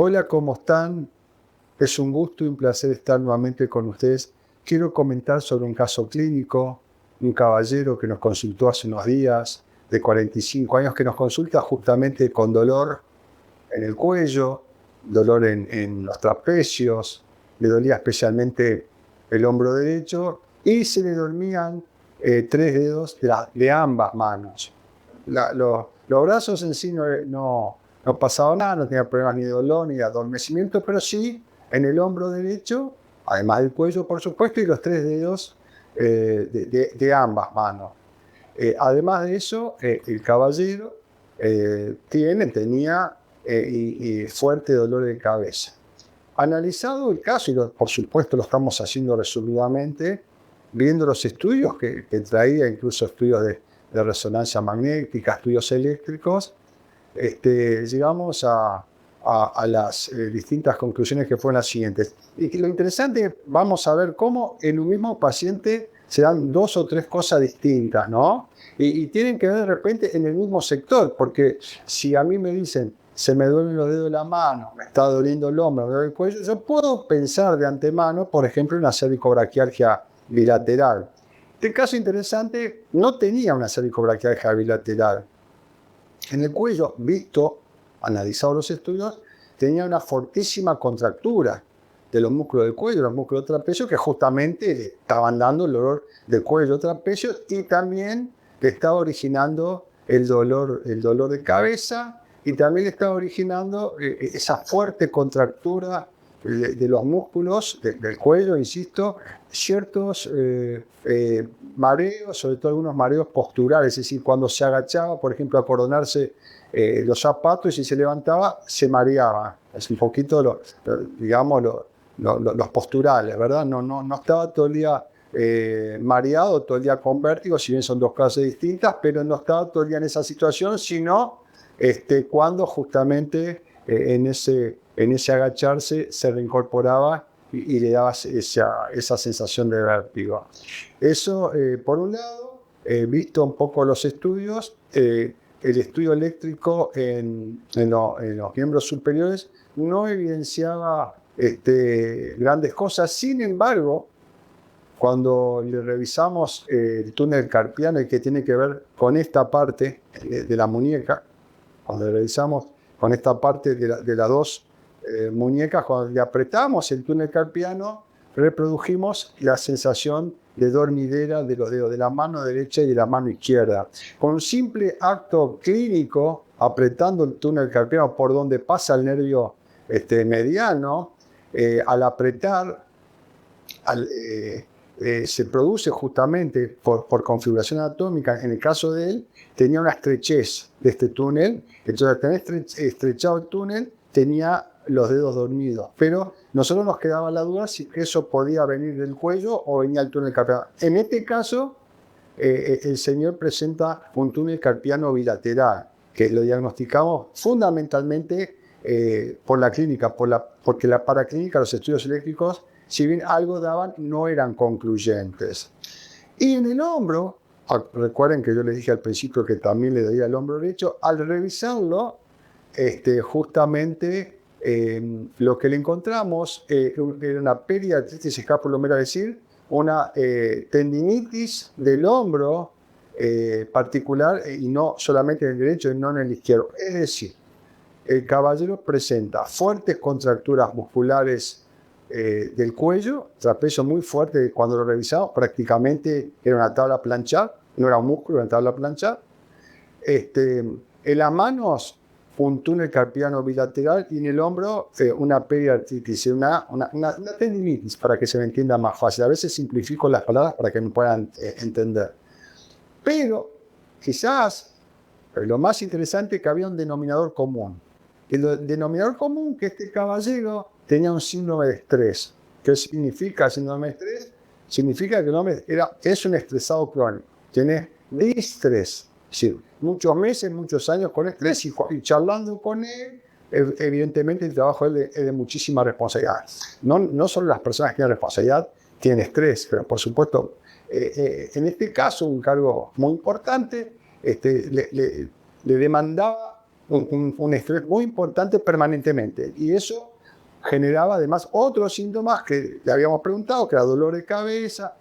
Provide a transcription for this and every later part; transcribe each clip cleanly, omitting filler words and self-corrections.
Hola, ¿cómo están? Es un gusto y un placer estar nuevamente con ustedes. Quiero comentar sobre un caso clínico, un caballero que nos consultó hace unos días, de 45 años, que nos consulta justamente con dolor en el cuello, dolor en los trapecios, le dolía especialmente el hombro derecho y se le dormían 3 dedos de ambas manos. Los brazos en sí no pasaba nada, no tenía problemas ni de dolor ni de adormecimiento, pero sí en el hombro derecho, además del cuello, por supuesto, y los 3 dedos de ambas manos. Además de eso, el caballero tenía fuerte dolor de cabeza. Analizado el caso, y por supuesto lo estamos haciendo resumidamente, viendo los estudios que traía, incluso estudios de resonancia magnética, estudios eléctricos, llegamos a las distintas conclusiones que fueron las siguientes. Y lo interesante es, vamos a ver cómo en un mismo paciente se dan 2 o 3 cosas distintas, ¿no? Y tienen que ver de repente en el mismo sector, porque si a mí me dicen, se me duelen los dedos de la mano, me está doliendo el hombro, me duele el cuello, yo puedo pensar de antemano, por ejemplo, en una cervicobraquialgia bilateral. Este caso interesante no tenía una cervicobraquialgia bilateral. En el cuello, analizado los estudios, tenía una fortísima contractura de los músculos del cuello, los músculos del trapecio, que justamente le estaban dando el dolor del cuello trapecio y también le estaba originando el dolor de cabeza y también le estaba originando esa fuerte contractura de los músculos del cuello, insisto, ciertos mareos, sobre todo algunos mareos posturales, es decir, cuando se agachaba, por ejemplo, a cordonarse los zapatos y si se levantaba, se mareaba. Es un poquito, los posturales, ¿verdad? No estaba todo el día mareado, todo el día con vértigo, si bien son 2 cosas distintas, pero no estaba todo el día en esa situación, sino cuando justamente en ese agacharse se reincorporaba y le daba esa sensación de vértigo. Eso, por un lado, visto un poco los estudios, el estudio eléctrico en los miembros superiores no evidenciaba grandes cosas. Sin embargo, cuando le revisamos el túnel carpiano y que tiene que ver con esta parte de la muñeca, cuando le revisamos con esta parte de las 2 muñecas, cuando le apretamos el túnel carpiano, reprodujimos la sensación de dormidera de los dedos de la mano derecha y de la mano izquierda. Con un simple acto clínico, apretando el túnel carpiano por donde pasa el nervio mediano, al apretar, se produce justamente por configuración anatómica, en el caso de él, tenía una estrechez de este túnel, entonces al tener estrechado el túnel, tenía los dedos dormidos, pero nosotros nos quedaba la duda si eso podía venir del cuello o venía del túnel carpiano. En este caso, el señor presenta un túnel carpiano bilateral, que lo diagnosticamos fundamentalmente por la clínica, porque la paraclínica, los estudios eléctricos, si bien algo daban, no eran concluyentes. Y en el hombro, recuerden que yo les dije al principio que también le dolía el hombro derecho, al revisarlo, justamente lo que le encontramos era una periartritis escapulohumeral, es decir, una tendinitis del hombro particular y no solamente en el derecho y no en el izquierdo. Es decir, el caballero presenta fuertes contracturas musculares del cuello, trapecio muy fuerte. Cuando lo revisamos, prácticamente era una tabla planchar, no era un músculo, era una tabla planchar. En las manos, un túnel carpiano bilateral y en el hombro una periartritis, una tendinitis, para que se me entienda más fácil. A veces simplifico las palabras para que me puedan entender. Pero quizás lo más interesante es que había un denominador común. El denominador común que este caballero tenía un síndrome de estrés. ¿Qué significa síndrome de estrés? Significa que el hombre es un estresado crónico. Tiene distrés. Es decir, muchos meses, muchos años con estrés y charlando con él, evidentemente el trabajo de él es de muchísima responsabilidad. No solo las personas que tienen responsabilidad tienen estrés, pero por supuesto, en este caso, un cargo muy importante le demandaba un estrés muy importante permanentemente. Y eso generaba además otros síntomas que le habíamos preguntado, que era dolor de cabeza,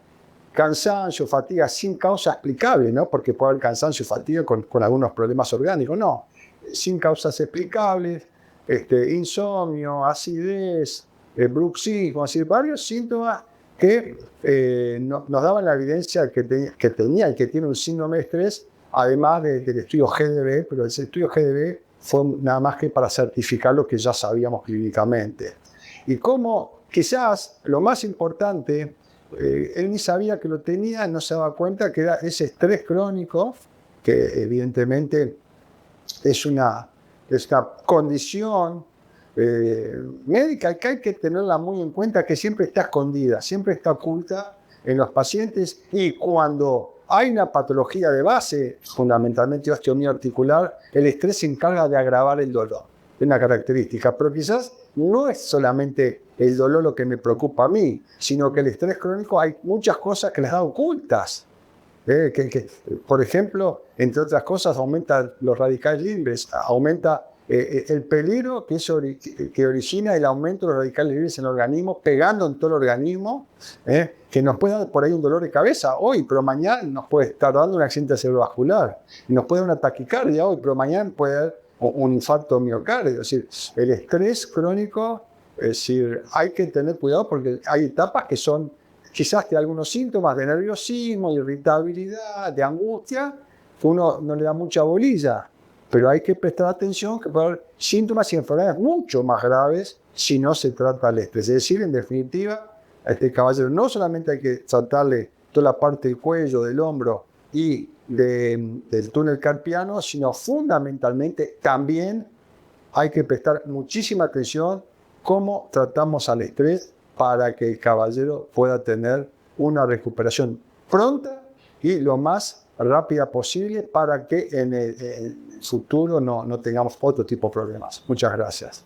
cansancio, fatiga sin causa explicable, ¿no? Porque puede haber cansancio y fatiga con algunos problemas orgánicos. No, sin causas explicables, insomnio, acidez, bruxismo, es decir, varios síntomas que nos daban la evidencia que tenía y que tiene un síndrome de estrés, además del estudio GDB, pero ese estudio GDB fue nada más que para certificar lo que ya sabíamos clínicamente. Y como quizás lo más importante, él ni sabía que lo tenía, no se daba cuenta que era ese estrés crónico, que evidentemente es una condición médica que hay que tenerla muy en cuenta, que siempre está escondida, siempre está oculta en los pacientes, y cuando hay una patología de base, fundamentalmente osteomielite articular, el estrés se encarga de agravar el dolor. Es una característica, pero quizás no es solamente el dolor lo que me preocupa a mí, sino que el estrés crónico hay muchas cosas que las da ocultas. Por ejemplo, entre otras cosas, aumenta los radicales libres, aumenta el peligro que origina el aumento de los radicales libres en el organismo, pegando en todo el organismo, que nos puede dar por ahí un dolor de cabeza hoy, pero mañana nos puede estar dando un accidente cerebrovascular, y nos puede dar una taquicardia hoy, pero mañana puede dar un infarto miocardio. Es decir, el estrés crónico, es decir, hay que tener cuidado porque hay etapas que son quizás de algunos síntomas de nerviosismo, de irritabilidad, de angustia, que uno no le da mucha bolilla. Pero hay que prestar atención que puede haber síntomas y enfermedades mucho más graves si no se trata el estrés. Es decir, en definitiva, a este caballero no solamente hay que tratarle toda la parte del cuello, del hombro y del túnel carpiano, sino fundamentalmente también hay que prestar muchísima atención cómo tratamos al estrés para que el caballero pueda tener una recuperación pronta y lo más rápida posible para que en el futuro no tengamos otro tipo de problemas. Muchas gracias.